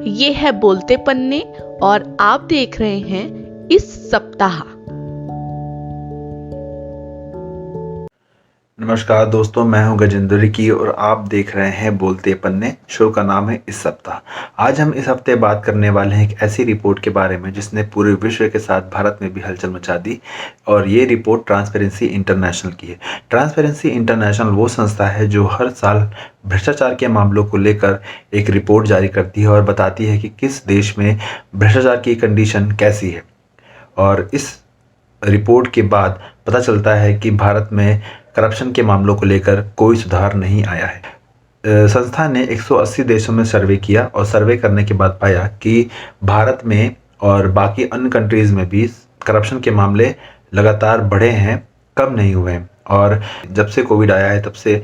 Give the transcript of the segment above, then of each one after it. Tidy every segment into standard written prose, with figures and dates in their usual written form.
ये है बोलते पन्ने और आप देख रहे हैं इस सप्ताह। नमस्कार दोस्तों, मैं हूं गजेंद्र की और आप देख रहे हैं बोलते पन्ने। शो का नाम है इस सप्ताह। आज हम इस हफ्ते बात करने वाले हैं एक ऐसी रिपोर्ट के बारे में जिसने पूरे विश्व के साथ भारत में भी हलचल मचा दी, और ये रिपोर्ट ट्रांसपेरेंसी इंटरनेशनल की है। ट्रांसपेरेंसी इंटरनेशनल वो संस्था है जो हर साल भ्रष्टाचार के मामलों को लेकर एक रिपोर्ट जारी करती है और बताती है कि किस देश में भ्रष्टाचार की कंडीशन कैसी है। और इस रिपोर्ट के बाद पता चलता है कि भारत में करप्शन के मामलों को लेकर कोई सुधार नहीं आया है। संस्था ने 180 देशों में सर्वे किया और सर्वे करने के बाद पाया कि भारत में और बाकी अन्य कंट्रीज़ में भी करप्शन के मामले लगातार बढ़े हैं, कम नहीं हुए हैं। और जब से कोविड आया है तब से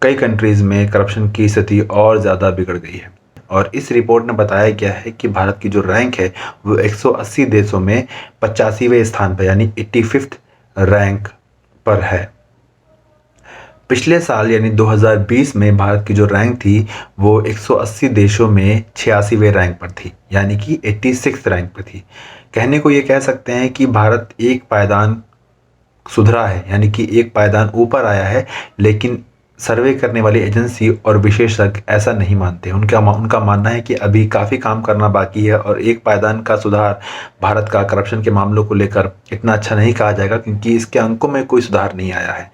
कई कंट्रीज़ में करप्शन की स्थिति और ज़्यादा बिगड़ गई है। और इस रिपोर्ट में बताया गया है कि भारत की जो रैंक है वो 180 देशों में 85वें स्थान पर यानी 85th रैंक पर है। पिछले साल यानी 2020 में भारत की जो रैंक थी वो 180 देशों में 86वें रैंक पर थी, यानी कि 86th रैंक पर थी। कहने को ये कह सकते हैं कि भारत एक पायदान सुधरा है, यानी कि एक पायदान ऊपर आया है, लेकिन सर्वे करने वाली एजेंसी और विशेषज्ञ ऐसा नहीं मानते। उनका मानना है कि अभी काफ़ी काम करना बाकी है और एक पायदान का सुधार भारत का करप्शन के मामलों को लेकर इतना अच्छा नहीं कहा जाएगा, क्योंकि इसके अंकों में कोई सुधार नहीं आया है।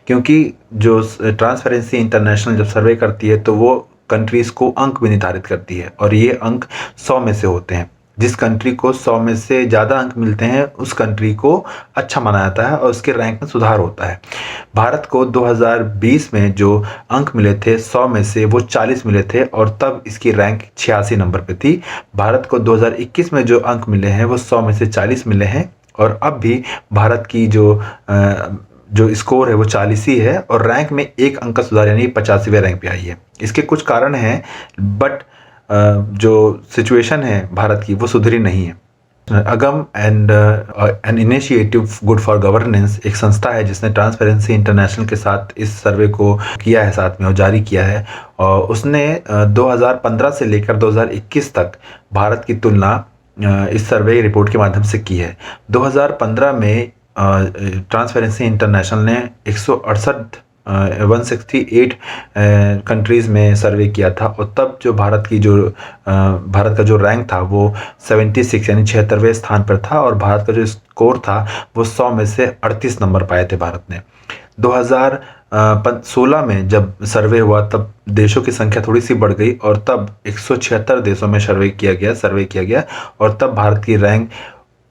क्योंकि जो ट्रांसपेरेंसी इंटरनेशनल जब सर्वे करती है तो वो कंट्रीज़ को अंक भी निर्धारित करती है, और ये अंक 100 में से होते हैं। जिस कंट्री को 100 में से ज़्यादा अंक मिलते हैं उस कंट्री को अच्छा माना जाता है और उसके रैंक में सुधार होता है। भारत को 2020 में जो अंक मिले थे 100 में से वो 40 मिले थे, और तब इसकी रैंक 86 नंबर पे थी। भारत को 2021 में जो अंक मिले हैं वो 100 में से 40 मिले हैं, और अब भी भारत की जो स्कोर है वो 40 ही है, और रैंक में एक अंक का सुधार यानी 85वें रैंक पे आई है। इसके कुछ कारण हैं, बट जो सिचुएशन है भारत की वो सुधरी नहीं है। अगम and an initiative good for governance एक संस्था है जिसने ट्रांसपेरेंसी इंटरनेशनल के साथ इस सर्वे को किया है साथ में और जारी किया है, और उसने 2015 से लेकर 2021 तक भारत की तुलना इस सर्वे रिपोर्ट के माध्यम से की है। 2015 में ट्रांसपेरेंसी इंटरनेशनल ने 168 कंट्रीज़ में सर्वे किया था, और तब जो भारत का जो रैंक था वो 76 यानी 76वें स्थान पर था, और भारत का जो स्कोर था वो 100 में से 38 नंबर पाए थे भारत ने। 2016 में जब सर्वे हुआ तब देशों की संख्या थोड़ी सी बढ़ गई, और तब 176 देशों में सर्वे किया गया, और तब भारत की रैंक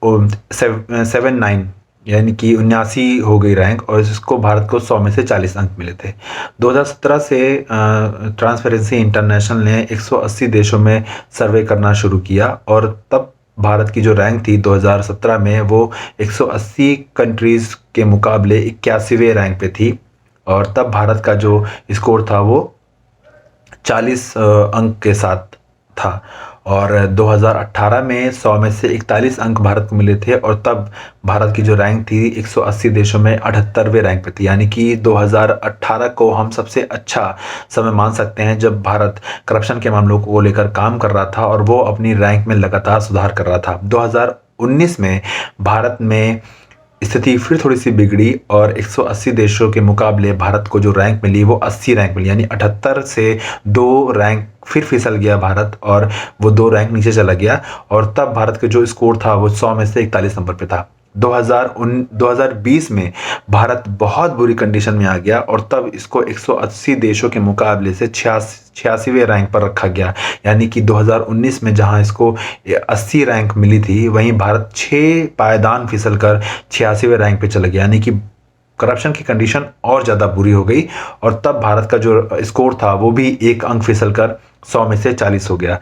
79 यानी कि 79 हो गई रैंक, और इसको भारत को 100 में से 40 अंक मिले थे। 2017 से ट्रांसपेरेंसी इंटरनेशनल ने 180 देशों में सर्वे करना शुरू किया, और तब भारत की जो रैंक थी 2017 में वो 180 कंट्रीज़ के मुकाबले 81वें रैंक पे थी, और तब भारत का जो स्कोर था वो 40 अंक के साथ था। और 2018 में 100 में से 41 अंक भारत को मिले थे, और तब भारत की जो रैंक थी 180 देशों में 78वें रैंक पे थी, यानी कि 2018 को हम सबसे अच्छा समय मान सकते हैं जब भारत करप्शन के मामलों को लेकर काम कर रहा था और वो अपनी रैंक में लगातार सुधार कर रहा था। 2019 में भारत में स्थिति फिर थोड़ी सी बिगड़ी, और 180 देशों के मुकाबले भारत को जो रैंक मिली वो 80 रैंक मिली, यानी 78 से 2 रैंक फिर फिसल गया भारत, और वो 2 रैंक नीचे चला गया, और तब भारत का जो स्कोर था वो 100 में से 41 नंबर पे था। 2020 में भारत बहुत बुरी कंडीशन में आ गया, और तब इसको 180 देशों के मुकाबले से 86वें रैंक पर रखा गया, यानी कि 2019 में जहां इसको 80 रैंक मिली थी वहीं भारत 6 पायदान फिसल कर 86वें रैंक पे चला गया, यानी कि करप्शन की कंडीशन और ज़्यादा बुरी हो गई, और तब भारत का जो स्कोर था वो भी एक अंक फिसल कर 100 में से 40 हो गया।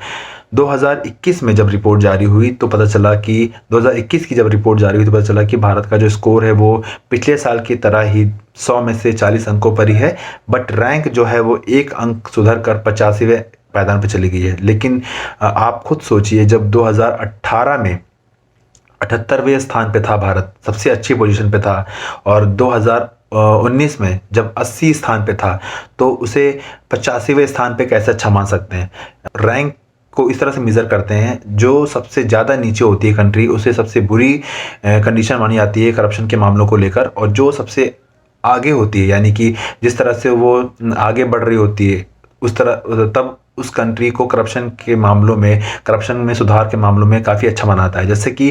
2021 में जब रिपोर्ट जारी हुई तो पता चला कि 2021 की जब रिपोर्ट जारी हुई तो पता चला कि भारत का जो स्कोर है वो पिछले साल की तरह ही 100 में से 40 अंकों पर ही है, बट रैंक जो है वो एक अंक सुधर कर 85वें पायदान पर चली गई है। लेकिन आप खुद सोचिए, जब 2018 में 78वें स्थान पे था भारत, सबसे अच्छी पोजीशन पे था, और 2019 में जब 80 स्थान पे था तो उसे 85वें स्थान पे कैसे अच्छा मान सकते हैं। रैंक को इस तरह से मेज़र करते हैं, जो सबसे ज़्यादा नीचे होती है कंट्री उसे सबसे बुरी कंडीशन मानी जाती है करप्शन के मामलों को लेकर, और जो सबसे आगे होती है यानी कि जिस तरह से वो आगे बढ़ रही होती है उस तरह तब उस कंट्री को करप्शन में सुधार के मामलों में काफ़ी अच्छा मनाता है। जैसे कि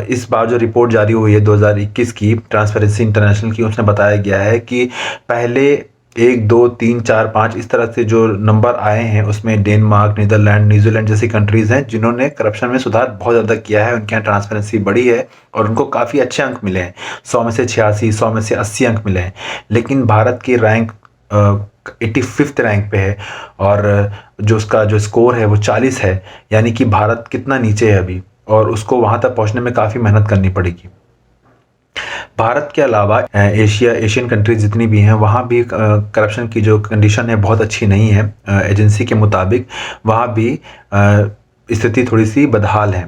इस बार जो रिपोर्ट जारी हुई है 2021 की ट्रांसपेरेंसी इंटरनेशनल की, उसमें बताया गया है कि पहले 1, 2, 3, 4, 5 इस तरह से जो नंबर आए हैं उसमें डेनमार्क, नीदरलैंड, न्यूजीलैंड जैसी कंट्रीज़ हैं जिन्होंने करप्शन में सुधार बहुत ज़्यादा किया है। उनके यहाँ ट्रांसपेरेंसी बढ़ी है और उनको काफ़ी अच्छे अंक मिले हैं, 100 में से 86, 100 में से 80 अंक मिले हैं। लेकिन भारत की रैंक 85th रैंक पे है और जो उसका जो स्कोर है वो 40 है, यानी कि भारत कितना नीचे है अभी, और उसको वहाँ तक पहुँचने में काफ़ी मेहनत करनी पड़ेगी। भारत के अलावा एशियन कंट्रीज जितनी भी हैं वहाँ भी करप्शन की जो कंडीशन है बहुत अच्छी नहीं है। एजेंसी के मुताबिक वहाँ भी स्थिति थोड़ी सी बदहाल है।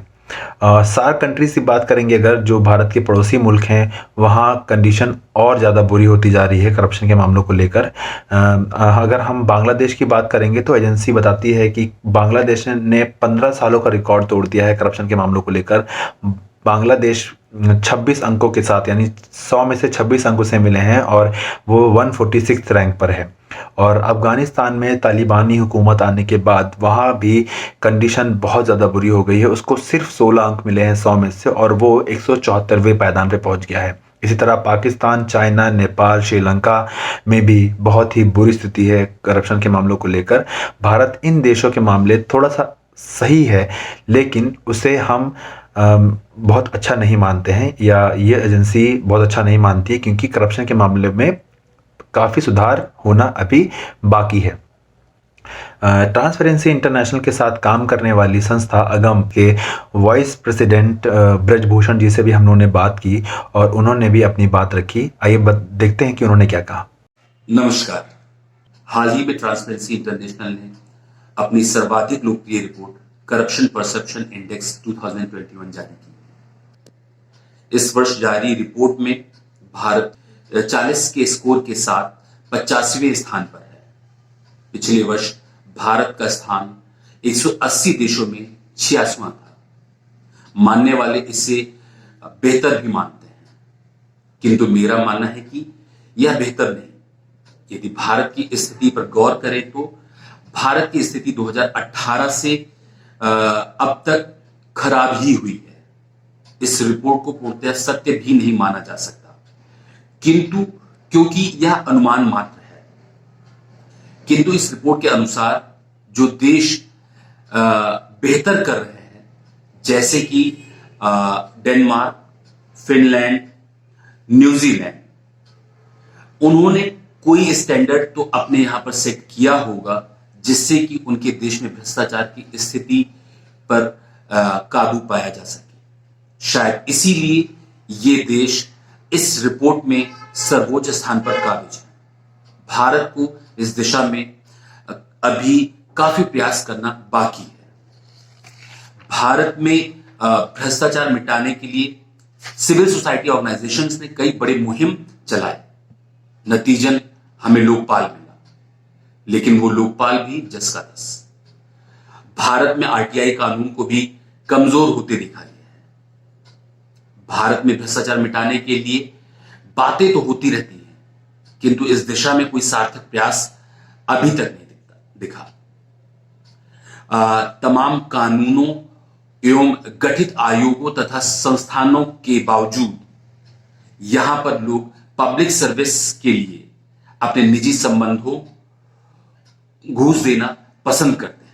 सार्क कंट्रीज की बात करेंगे अगर, जो भारत के पड़ोसी मुल्क हैं, वहाँ कंडीशन और ज़्यादा बुरी होती जा रही है करप्शन के मामलों को लेकर। अगर हम बांग्लादेश की बात करेंगे तो एजेंसी बताती है कि बांग्लादेश ने 15 सालों का रिकॉर्ड तोड़ दिया है करप्शन के मामलों को लेकर। बांग्लादेश 26 अंकों के साथ यानी 100 में से 26 अंकों से मिले हैं और वो 146 रैंक पर है। और अफ़गानिस्तान में तालिबानी हुकूमत आने के बाद वहाँ भी कंडीशन बहुत ज़्यादा बुरी हो गई है। उसको सिर्फ 16 अंक मिले हैं 100 में से और वो 174वें पायदान पे पहुँच गया है। इसी तरह पाकिस्तान, चाइना, नेपाल, श्रीलंका में भी बहुत ही बुरी स्थिति है करप्शन के मामलों को लेकर। भारत इन देशों के मामले थोड़ा सा सही है, लेकिन उसे हम बहुत अच्छा नहीं मानते हैं, या ये एजेंसी बहुत अच्छा नहीं मानती है, क्योंकि करप्शन के मामले में काफ़ी सुधार होना अभी बाकी है। ट्रांसपेरेंसी इंटरनेशनल के साथ काम करने वाली संस्था अगम के वाइस प्रेसिडेंट ब्रजभूषण जी से भी हम लोगों ने बात की और उन्होंने भी अपनी बात रखी। आइए देखते हैं कि उन्होंने क्या कहा। नमस्कार। हाल ही में ट्रांसपेरेंसी इंटरनेशनल ने अपनी सर्वाधिक लोकप्रिय रिपोर्ट करप्शन परसेप्शन इंडेक्स 2021 जारी की। इस वर्ष जारी रिपोर्ट में भारत 40 के स्कोर के साथ 50वें स्थान पर है। पिछले वर्ष भारत का स्थान 180 देशों में 86वां था। मानने वाले इसे बेहतर भी मानते हैं, किंतु मेरा मानना है कि यह बेहतर नहीं। यदि भारत की स्थिति पर गौर करें तो भारत की स्थिति 2018 से अब तक खराब ही हुई है। इस रिपोर्ट को पूर्णतः सत्य भी नहीं माना जा सकता, किंतु क्योंकि यह अनुमान मात्र है। किंतु इस रिपोर्ट के अनुसार जो देश बेहतर कर रहे हैं, जैसे कि डेनमार्क, फिनलैंड, न्यूजीलैंड, उन्होंने कोई स्टैंडर्ड तो अपने यहां पर सेट किया होगा जिससे कि उनके देश में भ्रष्टाचार की स्थिति पर काबू पाया जा सके। शायद इसीलिए ये देश इस रिपोर्ट में सर्वोच्च स्थान पर काबिज है। भारत को इस दिशा में अभी काफी प्रयास करना बाकी है। भारत में भ्रष्टाचार मिटाने के लिए सिविल सोसाइटी ऑर्गेनाइजेशंस ने कई बड़े मुहिम चलाए। नतीजन हमें लोकपाल मिला, लेकिन वो लोकपाल भी जस का तस। भारत में आरटीआई कानून को भी कमजोर होते दिखा गया है। भारत में भ्रष्टाचार मिटाने के लिए बातें तो होती रहती हैं, किंतु इस दिशा में कोई सार्थक प्रयास अभी तक नहीं दिखा। तमाम कानूनों एवं गठित आयोगों तथा संस्थानों के बावजूद यहां पर लोग पब्लिक सर्विस के लिए अपने निजी संबंधों घूस देना पसंद करते हैं।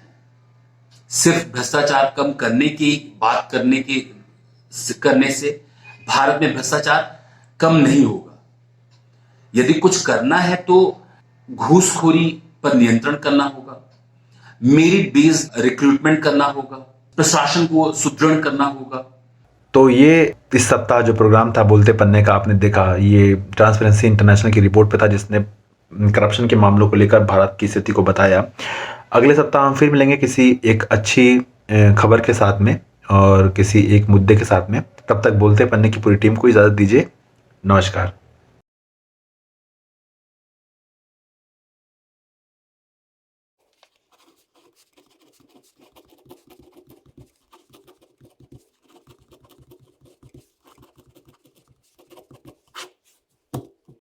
सिर्फ भ्रष्टाचार कम करने की बात करने से भारत में भ्रष्टाचार कम नहीं होगा। यदि कुछ करना है तो घूसखोरी पर नियंत्रण करना होगा, मेरिट बेस्ड रिक्रूटमेंट करना होगा, प्रशासन को सुदृढ़ करना होगा। तो ये इस सप्ताह जो प्रोग्राम था बोलते पन्ने का, आपने देखा, ये ट्रांसपेरेंसी इंटरनेशनल की रिपोर्ट पे था जिसने करप्शन के मामलों को लेकर भारत की स्थिति को बताया। अगले सप्ताह हम फिर मिलेंगे किसी एक अच्छी खबर के साथ में और किसी एक मुद्दे के साथ में। तब तक बोलते पन्ने की पूरी टीम को इजाज़त दीजिए। नमस्कार।